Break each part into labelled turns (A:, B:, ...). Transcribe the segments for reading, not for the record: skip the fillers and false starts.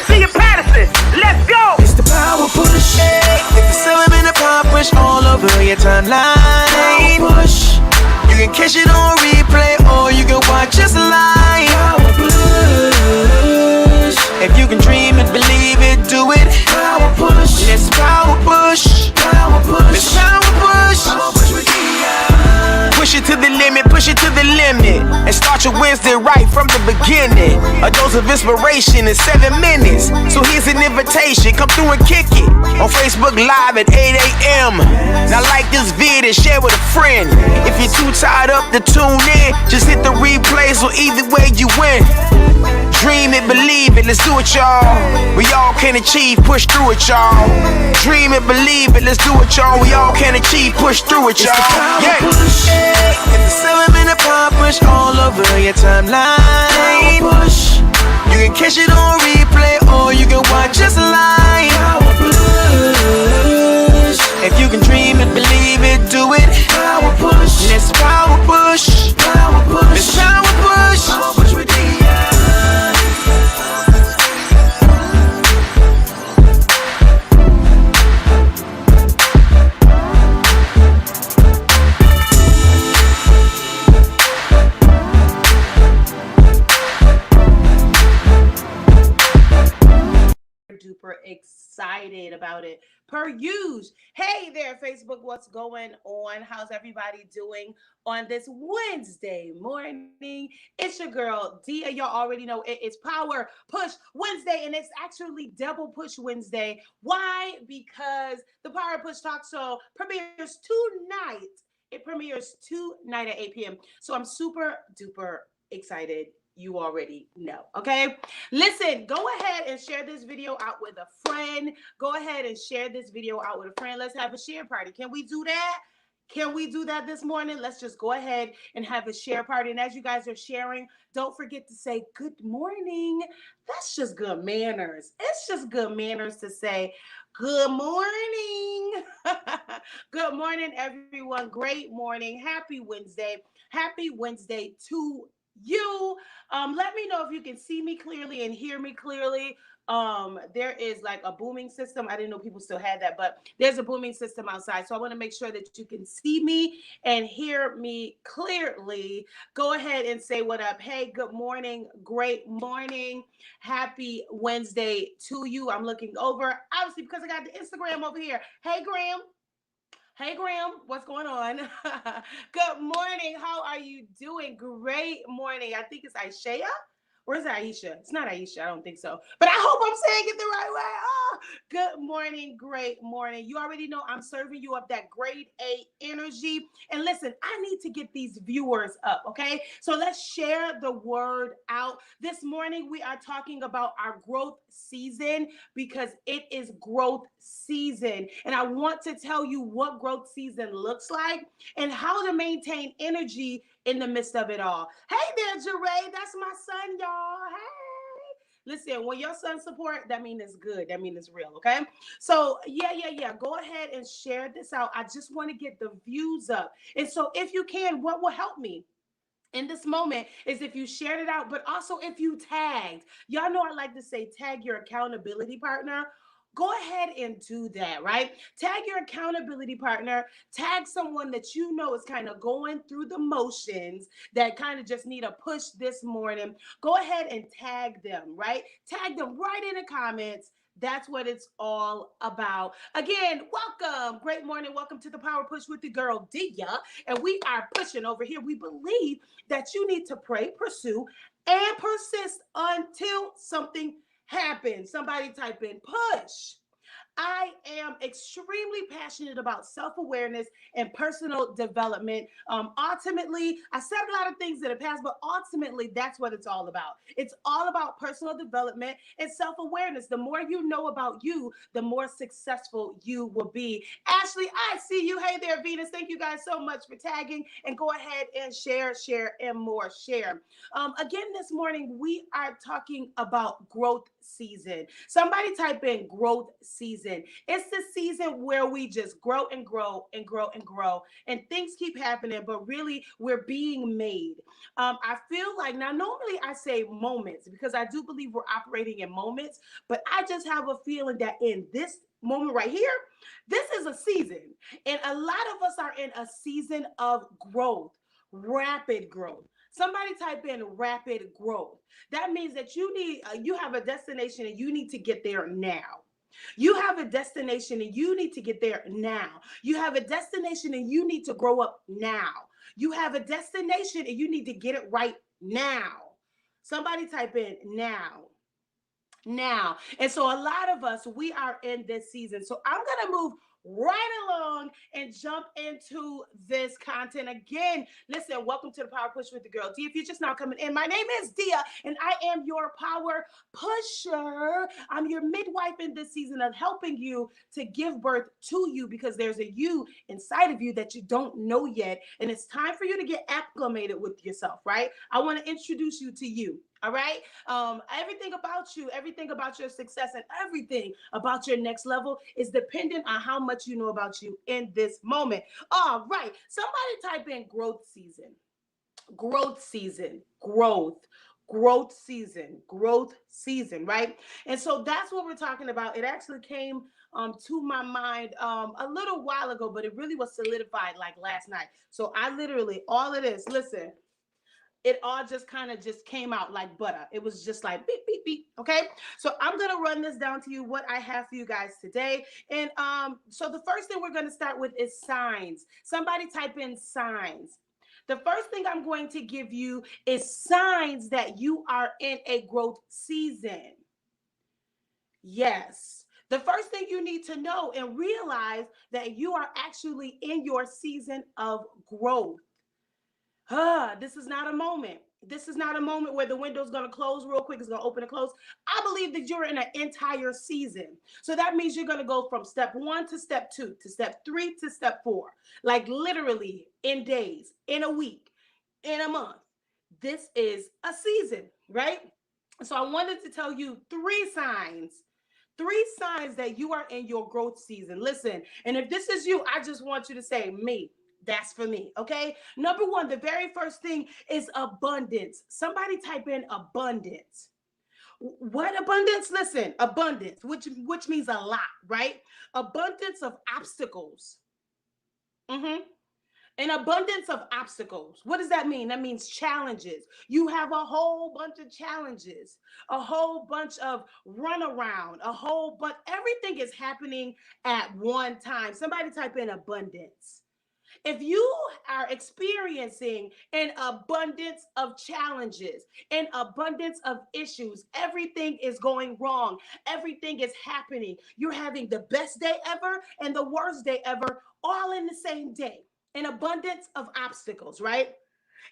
A: see you, Patterson. Let's go.
B: It's the power push. It's the 7-minute power push all over your timeline. Power push. You can catch it on replay or you can watch us live. Power push. If you can dream it, believe it, do it. Power push. Let's power push. Power push. Let's power push. Power push with Dion. Push it to the limit, push it to the limit. And start your Wednesday right from the beginning. A dose of inspiration in 7 minutes. So here's an invitation, come through and kick it. On Facebook Live at 8 a.m. Now like this vid and share with a friend. If you're too tired up to tune in, just hit the replay so either way you win. Dream it, believe it, let's do it, y'all. We all can achieve, push through it, y'all. Dream it, believe it, let's do it, y'all. We all can achieve, push through it, y'all. Yeah. Push. It's the 7-minute power push all over your timeline. Push. You can catch it on replay or you can watch us live. Power push. If you can dream it, believe it, do it. Power push. Let's power push. Power push. Let's power push. Power push with Dion.
C: Duper excited about it per usual. Hey there, Facebook, what's going on? How's everybody doing on this Wednesday morning? It's your girl Dia. Y'all already know it's Power Push Wednesday, and it's actually Double Push Wednesday. Why? Because the Power Push Talk Show premieres tonight. It premieres tonight at 8 p.m. So I'm super duper excited. You already know, okay? Listen, go ahead and share this video out with a friend. Go ahead and share this video out with a friend. Let's have a share party. Can we do that? Can we do that this morning? Let's just go ahead and have a share party. And as you guys are sharing, don't forget to say good morning. That's just good manners. It's just good manners to say good morning. Good morning, everyone. Great morning. Happy Wednesday. Happy Wednesday to you. Let me know if you can see me clearly and hear me clearly. There is like a booming system. I didn't know people still had that, but there's a booming system outside. So I want to make sure that you can see me and hear me clearly. Go ahead and say what up. Hey, good morning. Great morning. Happy Wednesday to you. I'm looking over, obviously, because I got the Instagram over here. Hey, Graham. Hey, Graham, what's going on? Good morning. How are you doing? Great morning. I think it's Aisha. Or is it Aisha? It's not Aisha. I don't think so. But I hope I'm saying it the right way. Oh, good morning. Great morning. You already know I'm serving you up that grade A energy. And listen, I need to get these viewers up, okay? So let's share the word out. This morning, we are talking about our growth season because it is growth season. And I want to tell you what growth season looks like and how to maintain energy in the midst of it all. Hey there, Jeray. That's my son, y'all. Hey. Listen, when your son support, that means it's good. That means it's real, okay? So, yeah. Go ahead and share this out. I just want to get the views up. And so, if you can, what will help me in this moment is if you shared it out, but also if you tagged. Y'all know I like to say tag your accountability partner. Go ahead and do that, right? Tag your accountability partner, tag someone that you know is kind of going through the motions that kind of just need a push this morning. Go ahead and tag them, right? Tag them right in the comments. That's what it's all about. Again, welcome. Great morning. Welcome to the Power Push with the girl, Dia. And we are pushing over here. We believe that you need to pray, pursue, and persist until something happens. Somebody type in push. I am extremely passionate about self-awareness and personal development. Ultimately, I said a lot of things in the past, but ultimately, that's what it's all about. It's all about personal development and self-awareness. The more you know about you, the more successful you will be. Ashley, I see you. Hey there, Venus. Thank you guys so much for tagging, and go ahead and share, and more share. Again, this morning, we are talking about growth season. Somebody type in growth season. It's the season where we just grow and grow and grow and grow, and things keep happening, but really we're being made. I feel like now, normally I say moments because I do believe we're operating in moments, but I just have a feeling that in this moment right here, this is a season. And a lot of us are in a season of growth, rapid growth. Somebody type in rapid growth. That means that you have a destination and you need to get there now. You have a destination and you need to get there now. You have a destination and you need to grow up now. You have a destination and you need to get it right now. Somebody type in now. Now. And so a lot of us, we are in this season. So I'm going to move right along and jump into this content again. Listen, welcome to the Power Push with the Girl D. If you're just now coming in, my name is Dia and I am your power pusher. I'm your midwife in this season of helping you to give birth to you, because there's a you inside of you that you don't know yet, and it's time for you to get acclimated with yourself, right? I want to introduce you to you. All right. Everything about you, everything about your success, and everything about your next level is dependent on how much you know about you in this moment. All right. Somebody type in growth season, growth season, growth season, right? And so that's what we're talking about. It actually came to my mind a little while ago, but it really was solidified like last night. So I literally, all of this, listen, it all just kind of just came out like butter. It was just like beep, beep, beep. Okay. So I'm going to run this down to you, what I have for you guys today. And so the first thing we're going to start with is signs. Somebody type in signs. The first thing I'm going to give you is signs that you are in a growth season. Yes. The first thing you need to know and realize that you are actually in your season of growth. This is not a moment. This is not a moment where the window's going to close real quick. It's going to open and close. I believe that you're in an entire season. So that means you're going to go from step 1 to step 2 to step 3 to step 4. Like literally in days, in a week, in a month. This is a season, right? So I wanted to tell you three signs that you are in your growth season. Listen, and if this is you, I just want you to say me. That's for me, okay? Number one, the very first thing is abundance. Somebody type in abundance. What abundance? Listen, abundance, which means a lot, right? Abundance of obstacles. An abundance of obstacles. What does that mean? That means challenges. You have a whole bunch of challenges, a whole bunch of runaround, everything is happening at one time. Somebody type in abundance. If you are experiencing an abundance of challenges, an abundance of issues, everything is going wrong, everything is happening. You're having the best day ever and the worst day ever, all in the same day. An abundance of obstacles, right?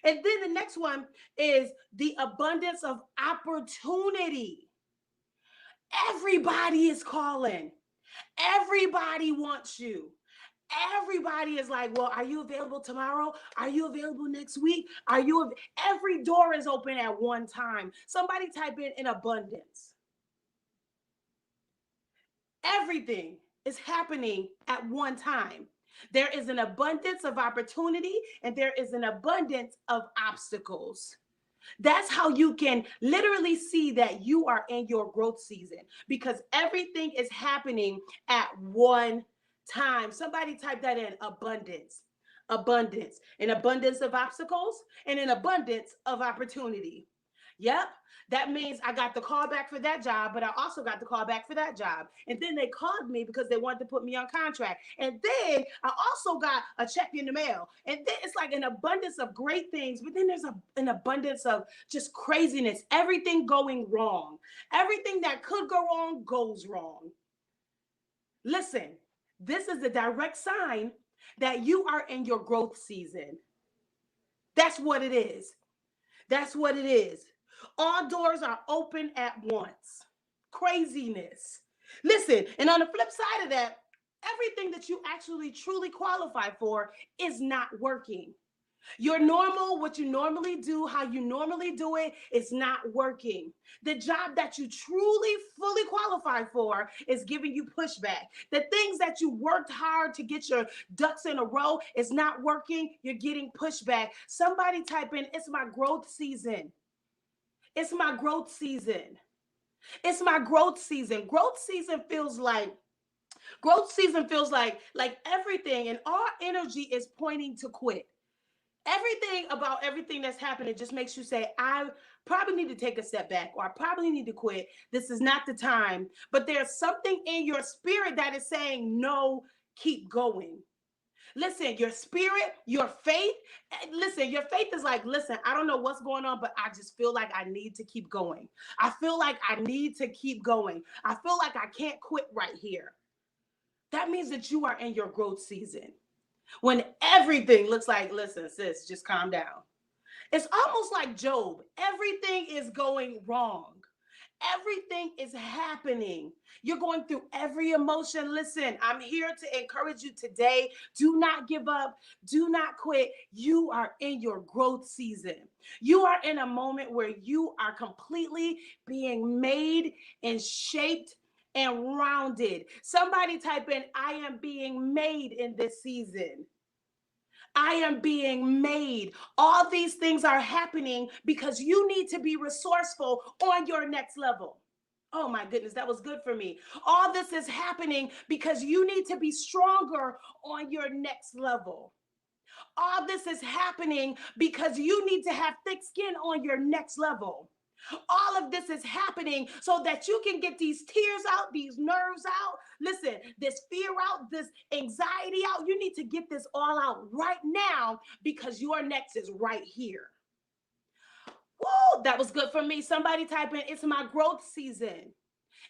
C: And then the next one is the abundance of opportunity. Everybody is calling. Everybody wants you. Everybody is like, well, are you available tomorrow? Are you available next week? Every door is open at one time. Somebody type in abundance. Everything is happening at one time. There is an abundance of opportunity and there is an abundance of obstacles. That's how you can literally see that you are in your growth season, because everything is happening at one time. Somebody type that in, abundance, an abundance of obstacles and an abundance of opportunity. Yep. That means I got the call back for that job, but I also got the call back for that job. And then they called me because they wanted to put me on contract. And then I also got a check in the mail. And then it's like an abundance of great things, but then there's an abundance of just craziness, everything going wrong. Everything that could go wrong goes wrong. Listen, this is a direct sign that you are in your growth season. That's what it is. That's what it is. All doors are open at once. Craziness. Listen, and on the flip side of that, everything that you actually truly qualify for is not working. Your normal, what you normally do, how you normally do it, is not working. The job that you truly, fully qualify for is giving you pushback. The things that you worked hard to get your ducks in a row is not working. You're getting pushback. Somebody type in, it's my growth season. It's my growth season. It's my growth season. Growth season feels like everything and our energy is pointing to quit. Everything about everything that's happening just makes you say, I probably need to take a step back, or I probably need to quit. This is not the time. But there's something in your spirit that is saying, no, keep going. Listen, your spirit, your faith, your faith is like, listen, I don't know what's going on, but I just feel like I need to keep going. I feel like I need to keep going. I feel like I can't quit right here. That means that you are in your growth season. When everything looks like, listen, sis, just calm down. It's almost like Job. Everything is going wrong. Everything is happening. You're going through every emotion. Listen, I'm here to encourage you today. Do not give up. Do not quit. You are in your growth season. You are in a moment where you are completely being made and shaped and rounded. Somebody type in, I am being made in this season. I am being made. All these things are happening because you need to be resourceful on your next level. Oh my goodness, that was good for me. All this is happening because you need to be stronger on your next level. All this is happening because you need to have thick skin on your next level. All of this is happening so that you can get these tears out, these nerves out. Listen, this fear out, this anxiety out. You need to get this all out right now because your next is right here. Woo, that was good for me. Somebody type in, it's my growth season.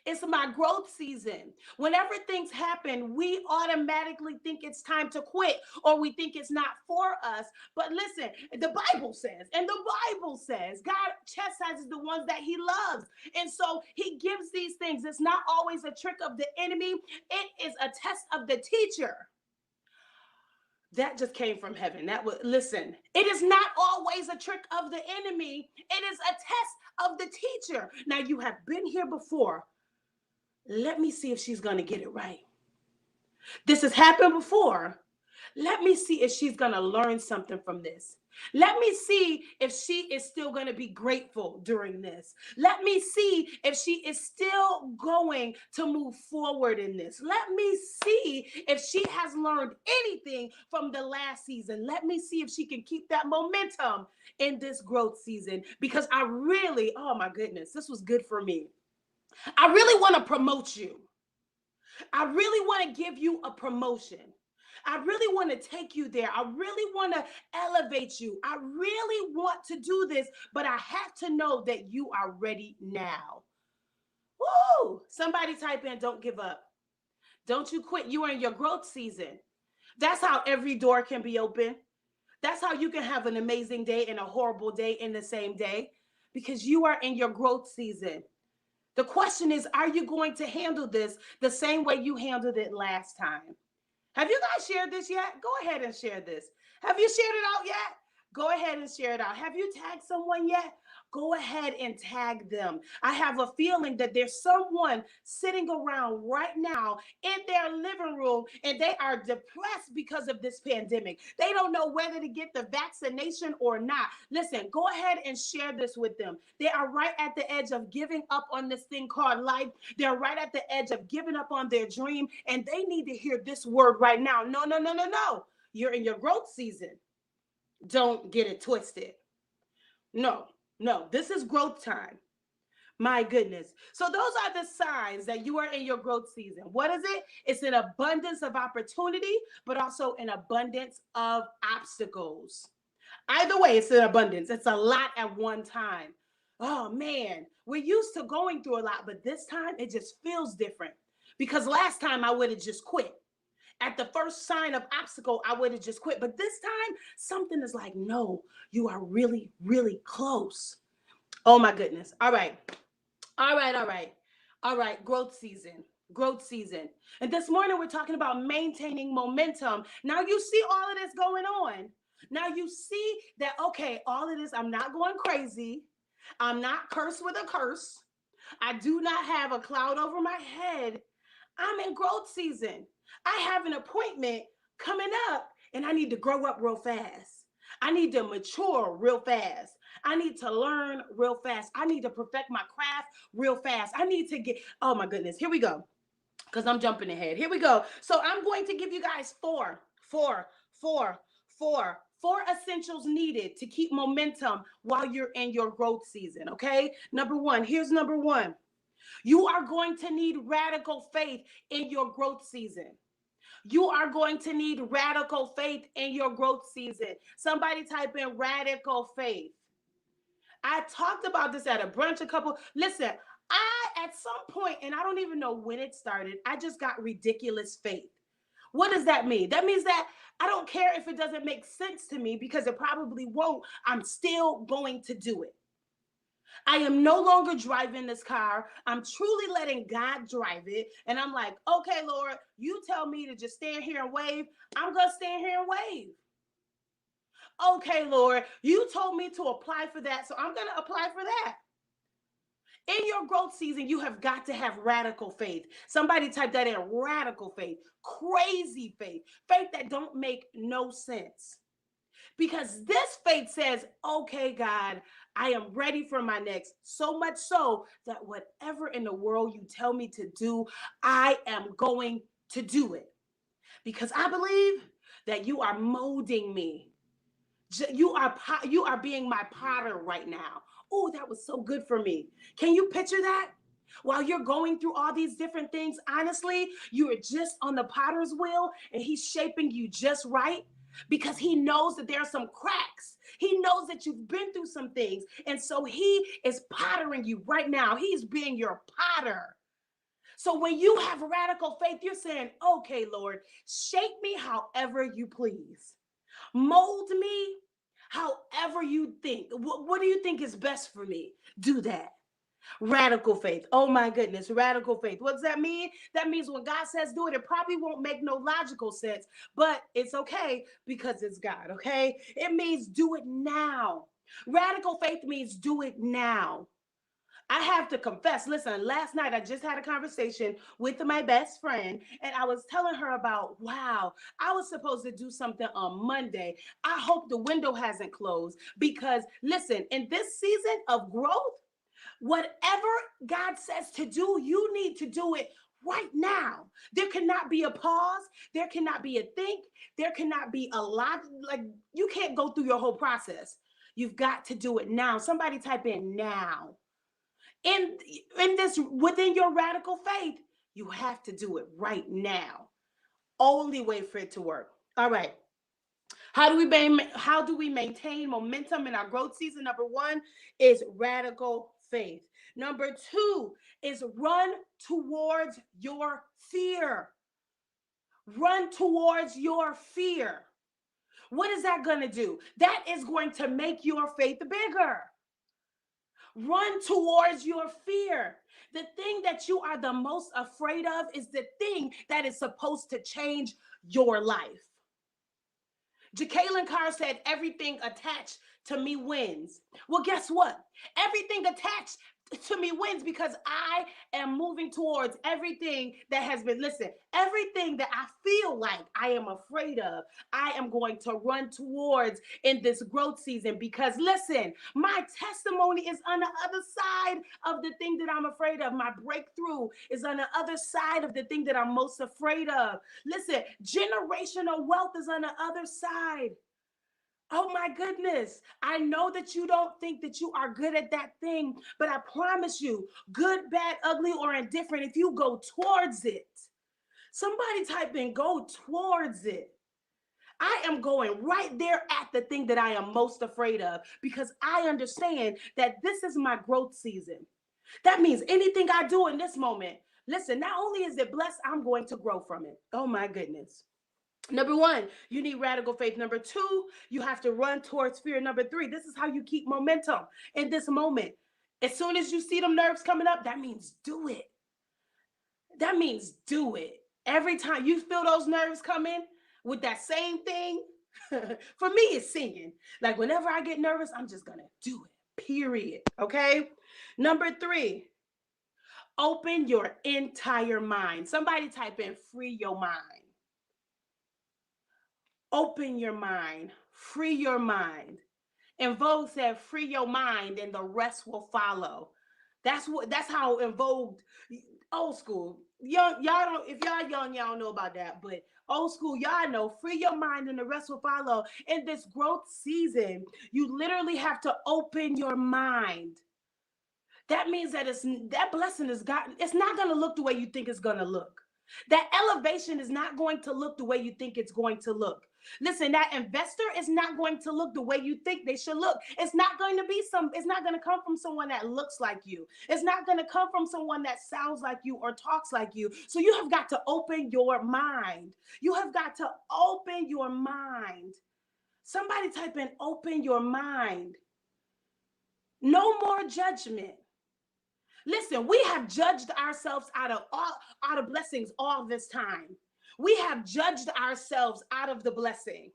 C: It's my growth season. Whenever things happen, we automatically think it's time to quit or we think it's not for us. But listen, the Bible says God chastises the ones that he loves. And so he gives these things. It's not always a trick of the enemy. It is a test of the teacher. That just came from heaven. Listen, it is not always a trick of the enemy. It is a test of the teacher. Now, you have been here before. Let me see if she's going to get it right. This has happened before. Let me see if she's going to learn something from this. Let me see if she is still going to be grateful during this. Let me see if she is still going to move forward in this. Let me see if she has learned anything from the last season. Let me see if she can keep that momentum in this growth season, because oh my goodness, this was good for me. I really want to promote you. I really want to give you a promotion. I really want to take you there. I really want to elevate you. I really want to do this, but I have to know that you are ready now. Woo! Somebody type in, don't give up. Don't you quit. You are in your growth season. That's how every door can be open. That's how you can have an amazing day and a horrible day in the same day, because you are in your growth season. The question is, are you going to handle this the same way you handled it last time? Have you guys shared this yet? Go ahead and share this. Have you shared it out yet? Go ahead and share it out. Have you tagged someone yet? Go ahead and tag them. I have a feeling that there's someone sitting around right now in their living room and they are depressed because of this pandemic. They don't know whether to get the vaccination or not. Listen, go ahead and share this with them. They are right at the edge of giving up on this thing called life. They're right at the edge of giving up on their dream, and they need to hear this word right now. No, no, no, no, no. You're in your growth season. Don't get it twisted. No, this is growth time. My goodness. So those are the signs that you are in your growth season. What is it? It's an abundance of opportunity, but also an abundance of obstacles. Either way, it's an abundance. It's a lot at one time. Oh man, we're used to going through a lot, but this time it just feels different, because last time I would have just quit. At the first sign of obstacle, I would have just quit. But this time, something is like, no, you are really, really close. Oh my goodness. All right. Growth season. And this morning, we're talking about maintaining momentum. Now, you see all of this going on. Now you see that, okay, all of this, I'm not going crazy. I'm not cursed with a curse. I do not have a cloud over my head. I'm in growth season. I have an appointment coming up and I need to grow up real fast. I need to mature real fast. I need to learn real fast. I need to perfect my craft real fast. I need to get, oh my goodness, here we go. Because I'm jumping ahead. Here we go. So I'm going to give you guys four essentials needed to keep momentum while you're in your growth season. Okay. Number one, here's number one. You are going to need radical faith in your growth season. You are going to need radical faith in your growth season. Somebody type in radical faith. I talked about this at a brunch a couple. Listen, at some point, and I don't even know when it started, I just got ridiculous faith. What does that mean? That means that I don't care if it doesn't make sense to me, because it probably won't. I'm still going to do it. I am no longer driving this car. I'm truly letting God drive it. And I'm like, okay, Lord, you tell me to just stand here and wave. I'm going to stand here and wave. Okay, Lord, you told me to apply for that, so I'm going to apply for that. In your growth season, you have got to have radical faith. Somebody type that in, radical faith, crazy faith, faith that don't make no sense. Because this faith says, okay, God, I am ready for my next. So much so that whatever in the world you tell me to do, I am going to do it. Because I believe that you are molding me. You are being my potter right now. Oh, that was so good for me. Can you picture that? While you're going through all these different things, honestly, you are just on the potter's wheel and he's shaping you just right, because he knows that there are some cracks. He knows that you've been through some things. And so he is pottering you right now. He's being your potter. So when you have radical faith, you're saying, okay, Lord, shape me however you please. Mold me however you think. What do you think is best for me? Do that. Radical faith. Oh my goodness, radical faith. What does that mean? That means when God says do it, it probably won't make no logical sense, but it's okay because it's God, okay? It means do it now. Radical faith means do it now. I have to confess, listen, last night I just had a conversation with my best friend, and I was telling her about, wow, I was supposed to do something on Monday. I hope the window hasn't closed, because listen, in this season of growth, whatever God says to do, you need to do it right now. There cannot be a pause. There cannot be a think. There cannot be a lot. Like, you can't go through your whole process. You've got to do it now. Somebody type in now. In this, within your radical faith, you have to do it right now. Only way for it to work. All right. How do we maintain momentum in our growth season? Number one is radical faith. Number two is run towards your fear. Run towards your fear. What is that going to do? That is going to make your faith bigger. Run towards your fear. The thing that you are the most afraid of is the thing that is supposed to change your life. Jacqueline Carr said, everything attached to me wins. Well, guess what? Everything attached to me wins, because I am moving towards everything that has been, listen, everything that I feel like I am afraid of, I am going to run towards in this growth season, because listen, my testimony is on the other side of the thing that I'm afraid of. My breakthrough is on the other side of the thing that I'm most afraid of. Listen, generational wealth is on the other side. Oh my goodness. I know that you don't think that you are good at that thing, but I promise you, good, bad, ugly, or indifferent, if you go towards it, somebody type in go towards it. I am going right there at the thing that I am most afraid of, because I understand that this is my growth season. That means anything I do in this moment, listen, not only is it blessed, I'm going to grow from it. Oh my goodness. Number one, you need radical faith. Number two, you have to run towards fear. Number three, this is how you keep momentum in this moment. As soon as you see them nerves coming up, that means do it. That means do it. Every time you feel those nerves come in with that same thing, For me, it's singing. Like whenever I get nervous, I'm just gonna do it. Period. Okay. Number 3, open your entire mind. Somebody type in free your mind. Open your mind. Free your mind. And Vogue said, free your mind and the rest will follow. That's how In Vogue, old school. Young, y'all don't, if y'all young, y'all don't know about that. But old school, y'all know, free your mind and the rest will follow. In this growth season, you literally have to open your mind. That means that that blessing is gotten, it's not going to look the way you think it's going to look. That elevation is not going to look the way you think it's going to look. Listen, that investor is not going to look the way you think they should look. It's not going to be it's not going to come from someone that looks like you. It's not going to come from someone that sounds like you or talks like you. So you have got to open your mind. You have got to open your mind. Somebody type in open your mind. No more judgment. Listen, we have judged ourselves out of blessings all this time. We have judged ourselves out of the blessing.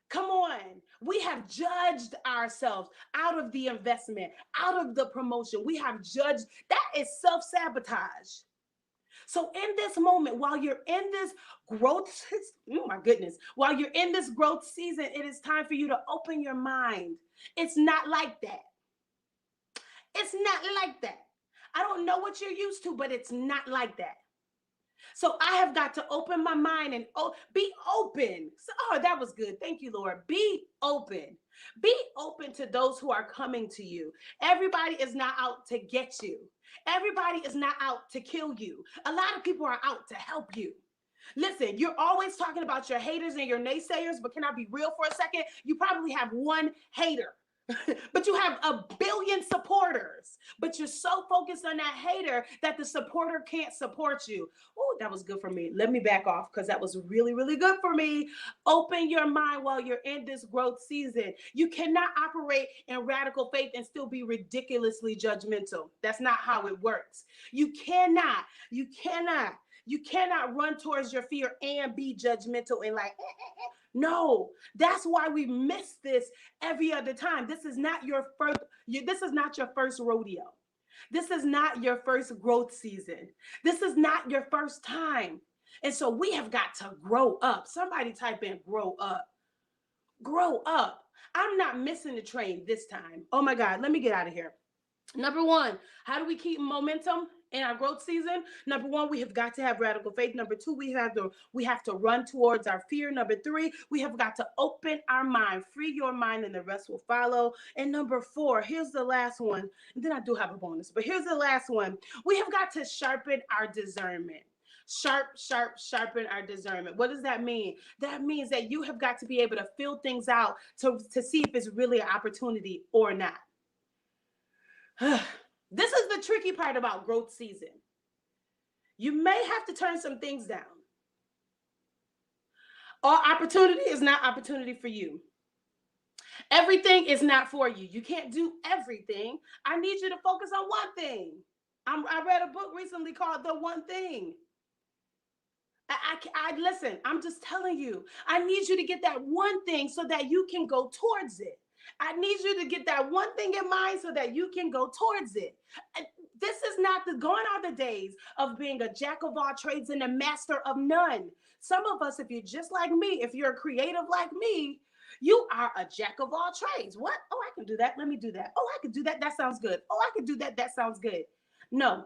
C: Come on. We have judged ourselves out of the investment, out of the promotion. We have judged. That is self-sabotage. So in this moment, while you're in this growth, oh my goodness, while you're in this growth season, it is time for you to open your mind. It's not like that. It's not like that. I don't know what you're used to, but it's not like that. So I have got to open my mind and be open. So, that was good. Thank you, Lord. Be open. Be open to those who are coming to you. Everybody is not out to get you. Everybody is not out to kill you. A lot of people are out to help you. Listen, you're always talking about your haters and your naysayers, but can I be real for a second? You probably have one hater. But you have a billion supporters, but you're so focused on that hater that the supporter can't support you. Oh, that was good for me. Let me back off because that was really, really good for me. Open your mind while you're in this growth season. You cannot operate in radical faith and still be ridiculously judgmental. That's not how it works. You cannot run towards your fear and be judgmental and like, No, that's why we miss this every other time. This is not your first rodeo. This is not your first growth season. This is not your first time. And so we have got to grow up. Somebody type in grow up. Grow up. I'm not missing the train this time. Oh my God, let me get out of here. Number 1, how do we keep momentum in our growth season? Number 1, we have got to have radical faith. Number 2, we have to run towards our fear. Number 3, we have got to open our mind, free your mind, and the rest will follow. And number 4, here's the last one. And then I do have a bonus, but here's the last one. We have got to sharpen our discernment. Sharpen our discernment. What does that mean? That means that you have got to be able to feel things out to see if it's really an opportunity or not. This is the tricky part about growth season. You may have to turn some things down. All opportunity is not opportunity for you. Everything is not for you. You can't do everything. I need you to focus on one thing. I read a book recently called The One Thing. I listen, I'm just telling you, I need you to get that one thing so that you can go towards it. I need you to get that one thing in mind so that you can go towards it. This is not gone are the days of being a jack of all trades and a master of none. Some of us, if you're just like me, if you're creative like me, you are a jack of all trades. What? Oh, I can do that. Let me do that. Oh, I can do that. That sounds good. Oh, I can do that. That sounds good. No.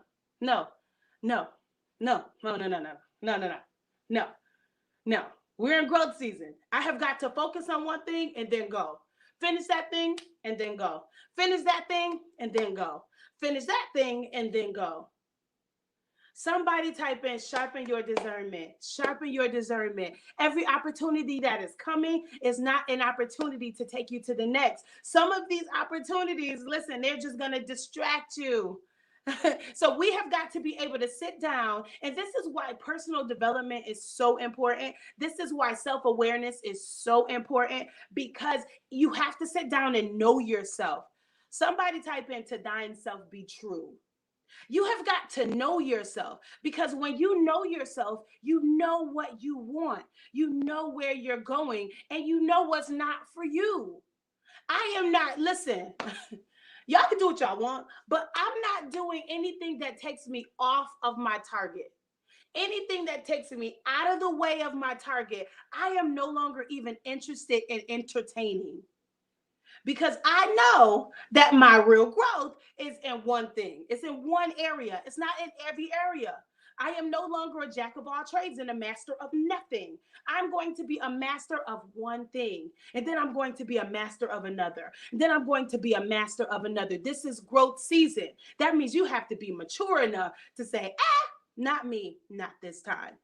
C: We're in growth season. I have got to focus on one thing and then go. Finish that thing and then go. Finish that thing and then go. Finish that thing and then go. Somebody type in sharpen your discernment. Sharpen your discernment. Every opportunity that is coming is not an opportunity to take you to the next. Some of these opportunities, listen, they're just going to distract you. So we have got to be able to sit down, and this is why personal development is so important. This is why self-awareness is so important, because you have to sit down and know yourself. Somebody type in to thine self be true. You have got to know yourself, because when you know yourself, you know what you want, you know where you're going, and you know what's not for you. I am not, listen, y'all can do what y'all want, but I'm not doing anything that takes me off of my target. Anything that takes me out of the way of my target, I am no longer even interested in entertaining, because I know that my real growth is in one thing. It's in one area. It's not in every area. I am no longer a jack of all trades and a master of nothing. I'm going to be a master of one thing, and then I'm going to be a master of another. And then I'm going to be a master of another. This is growth season. That means you have to be mature enough to say, not me, not this time.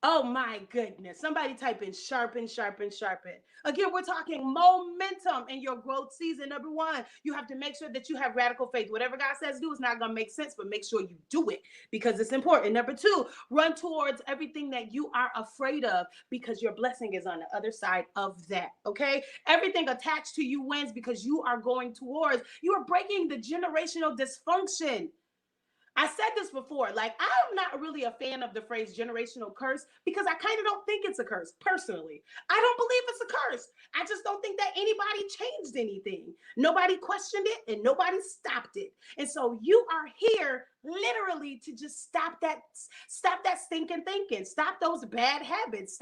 C: Oh my goodness. Somebody type in sharpen, sharpen, sharpen. Again, we're talking momentum in your growth season. Number one, you have to make sure that you have radical faith. Whatever God says do is not going to make sense, but make sure you do it because it's important. Number two, run towards everything that you are afraid of, because your blessing is on the other side of that. Okay. Everything attached to you wins, because you are going towards, you are breaking the generational dysfunction. I said this before, like, I'm not really a fan of the phrase generational curse, because I kind of don't think it's a curse personally. I don't believe it's a curse. I just don't think that anybody changed anything. Nobody questioned it and nobody stopped it. And so you are here literally to just stop that stinking thinking, stop those bad habits,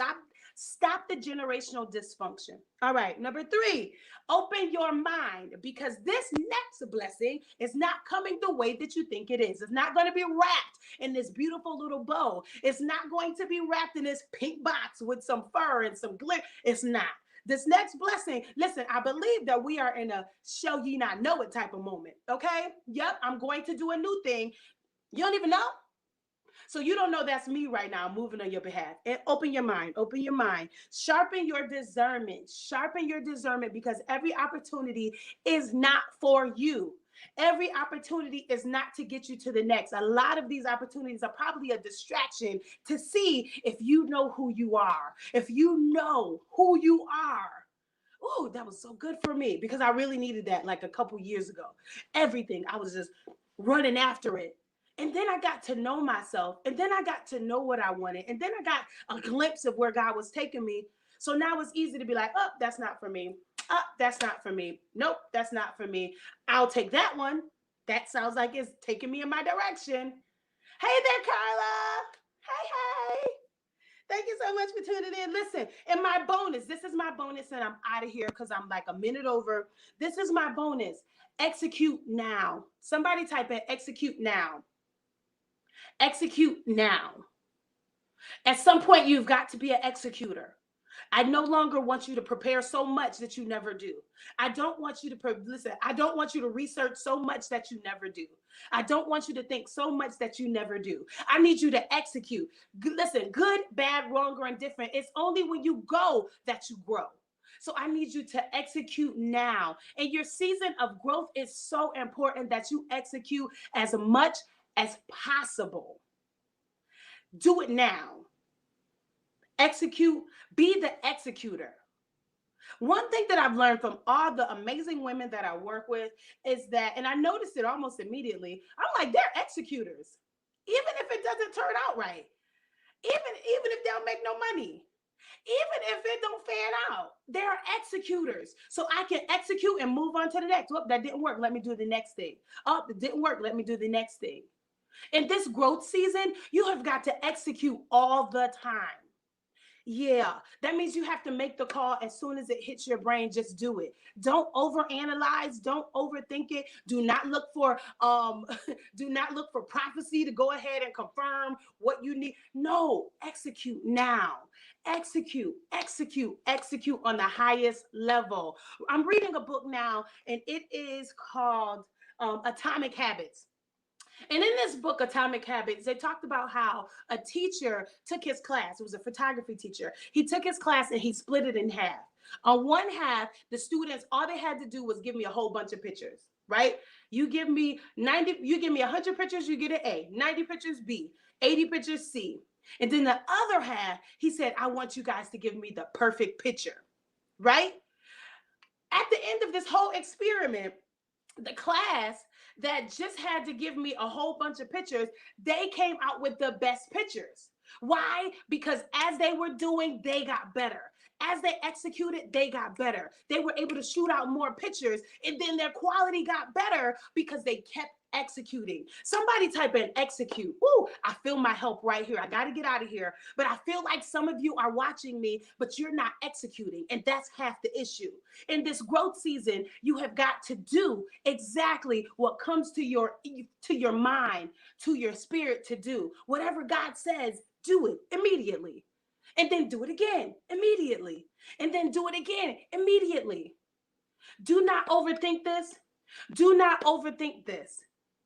C: stop the generational dysfunction. All right, number three, open your mind, because this next blessing is not coming the way that you think it is. It's not going to be wrapped in this beautiful little bow. It's not going to be wrapped in this pink box with some fur and some glitter. It's not. This next blessing, listen, I believe that we are in a shall ye not know it type of moment. Okay. Yep. I'm going to do a new thing. You don't even know. So you don't know that's me right now moving on your behalf. And open your mind, sharpen your discernment, because every opportunity is not for you. Every opportunity is not to get you to the next. A lot of these opportunities are probably a distraction to see if you know who you are, if you know who you are. Oh, that was so good for me, because I really needed that like a couple years ago. Everything, I was just running after it. And then I got to know myself, and then I got to know what I wanted, and then I got a glimpse of where God was taking me. So now it's easy to be like, oh, that's not for me. Oh, that's not for me. Nope, that's not for me. I'll take that one. That sounds like it's taking me in my direction. Hey there, Carla. Hey. Thank you so much for tuning in. Listen, and my bonus, this is my bonus, and I'm out of here because I'm like a minute over. This is my bonus. Execute now. Somebody type in execute now. Execute now. At some point, you've got to be an executor. I no longer want you to prepare so much that you never do. I don't want you to listen. I don't want you to research so much that you never do. I don't want you to think so much that you never do. I need you to execute. Listen, good, bad, wrong, or indifferent. It's only when you go that you grow. So I need you to execute now. And your season of growth is so important that you execute as much as possible. Do it now. Execute, be the executor. One thing that I've learned from all the amazing women that I work with is that, and I noticed it almost immediately, I'm like, they're executors. Even if it doesn't turn out right, even if they don't make no money, even if it don't fan out, they're executors. So I can execute and move on to the next. Oh, that didn't work. Let me do the next thing. Oh, that didn't work. Let me do the next thing. In this growth season, you have got to execute all the time. Yeah, that means you have to make the call as soon as it hits your brain. Just do it. Don't overanalyze. Don't overthink it. Do not look for prophecy to go ahead and confirm what you need. No, execute now. Execute on the highest level. I'm reading a book now, and it is called Atomic Habits. And in this book, Atomic Habits, they talked about how a teacher took his class. It was a photography teacher. He took his class and he split it in half. On one half, the students, all they had to do was give me a whole bunch of pictures, right? You give me 100 pictures, you get an A. 90 pictures, B. 80 pictures, C. And then the other half, he said, I want you guys to give me the perfect picture, right? At the end of this whole experiment, the class that just had to give me a whole bunch of pictures, they came out with the best pictures. Why? Because as they were doing, they got better. As they executed, they got better. They were able to shoot out more pictures, and then their quality got better because they kept executing. Somebody type in execute. Woo, I feel my help right here. I got to get out of here. But I feel like some of you are watching me, but you're not executing. And that's half the issue. In this growth season, you have got to do exactly what comes to your mind, to your spirit to do. Whatever God says, do it immediately. And then do it again immediately. And then do it again immediately. Do not overthink this. Do not overthink this.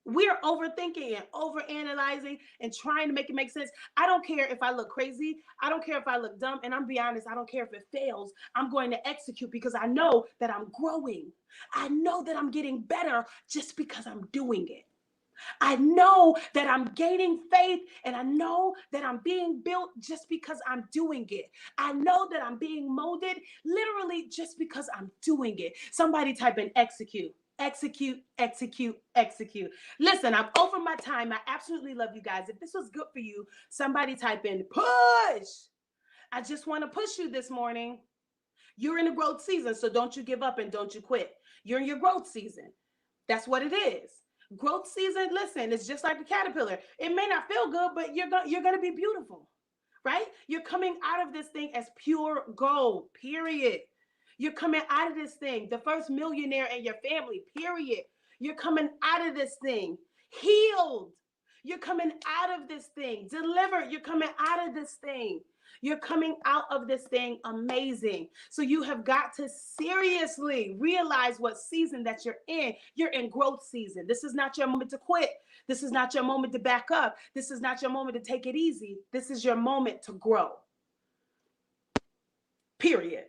C: We're overthinking and overanalyzing and trying to make it make sense. I don't care if I look crazy. I don't care if I look dumb. And I'm be honest, I don't care if it fails. I'm going to execute because I know that I'm growing. I know that I'm getting better just because I'm doing it. I know that I'm gaining faith, and I know that I'm being built just because I'm doing it. I know that I'm being molded literally just because I'm doing it. Somebody type in execute. Execute, execute, execute. Listen, I'm over my time. I absolutely love you guys. If this was good for you, somebody type in push. I just want to push you this morning. You're in a growth season, so don't you give up and don't you quit. You're in your growth season. That's what it is. Growth season, listen, it's just like a caterpillar. It may not feel good, but you're going to be beautiful, right? You're coming out of this thing as pure gold, period. You're coming out of this thing, the first millionaire in your family, period. You're coming out of this thing healed. You're coming out of this thing delivered. You're coming out of this thing. You're coming out of this thing amazing. So you have got to seriously realize what season that you're in. You're in growth season. This is not your moment to quit. This is not your moment to back up. This is not your moment to take it easy. This is your moment to grow. Period.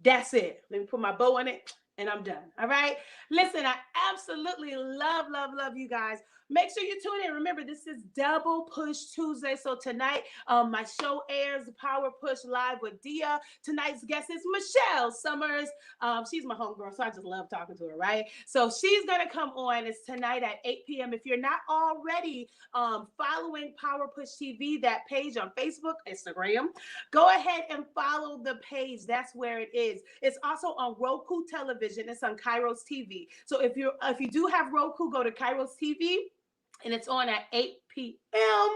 C: That's it. Let me put my bow on it and I'm done. All right. Listen, I absolutely love you guys. Make sure you tune in. Remember, this is Double Push Tuesday. So tonight, my show airs Power Push Live with Dia. Tonight's guest is Michelle Summers. She's my homegirl, so I just love talking to her, right? So she's going to come on. It's tonight at 8 p.m. If you're not already following Power Push TV, that page on Facebook, Instagram, go ahead and follow the page. That's where it is. It's also on Roku television. It's on Kairos TV. So if you do have Roku, go to Kairos TV. And it's on at 8 p.m.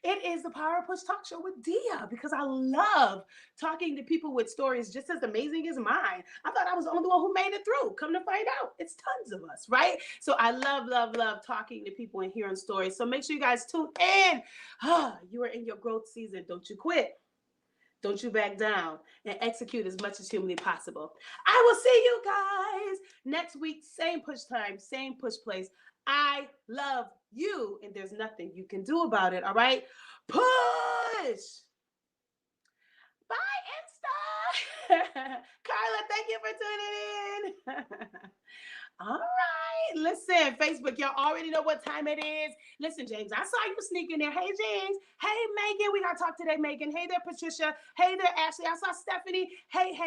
C: It is the Power Push Talk Show with Dia, because I love talking to people with stories just as amazing as mine. I thought I was the only one who made it through. Come to find out, it's tons of us, right? So I love talking to people and hearing stories. So make sure you guys tune in. You are in your growth season. Don't you quit. Don't you back down, and execute as much as humanly possible. I will see you guys next week. Same push time, same push place. I love you, and there's nothing you can do about it. All right? Push. Bye, Insta. Carla, thank you for tuning in. All right. Listen, Facebook, y'all already know what time it is. Listen, James, I saw you sneaking there. Hey, James. Hey, Megan. We got to talk today, Megan. Hey there, Patricia. Hey there, Ashley. I saw Stephanie. Hey.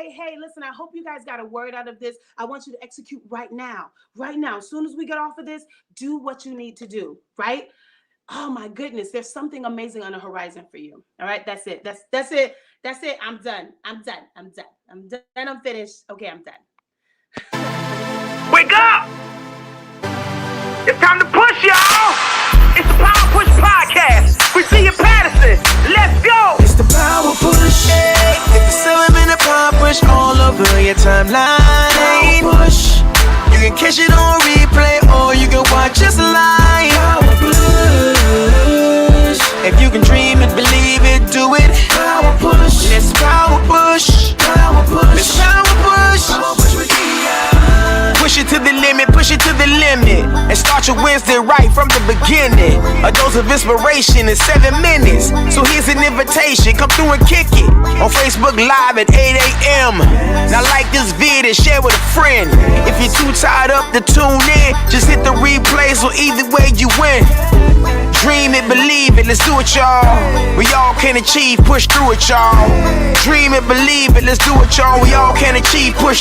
C: Listen, I hope you guys got a word out of this. I want you to execute right now. Right now. As soon as we get off of this, do what you need to do, right? Oh, my goodness. There's something amazing on the horizon for you. All right? That's it. That's it. I'm done. I'm finished. Okay, I'm done.
A: Wake up! It's time to push, y'all! It's the Power Push Podcast with Cia Patterson. Let's go!
B: It's the Power Push. Get the Silverman and Power Push all over your timeline. Power Push. You can catch it on replay or you can watch us live. Power Push. If you can dream it, believe it, do it. Power Push. Let's Power Push. Power Push. Let's Power Push. Power Push with push it to the limit, push it to the limit. And start your Wednesday right from the beginning. A dose of inspiration in 7 minutes. So here's an invitation, come through and kick it. On Facebook Live at 8 a.m. Now like this vid and share with a friend. If you're too tired up to tune in, just hit the replay so either way you win. Dream it, believe it, let's do it, y'all. We all can achieve, push through it, y'all. Dream it, believe it, let's do it, y'all. We all can achieve, push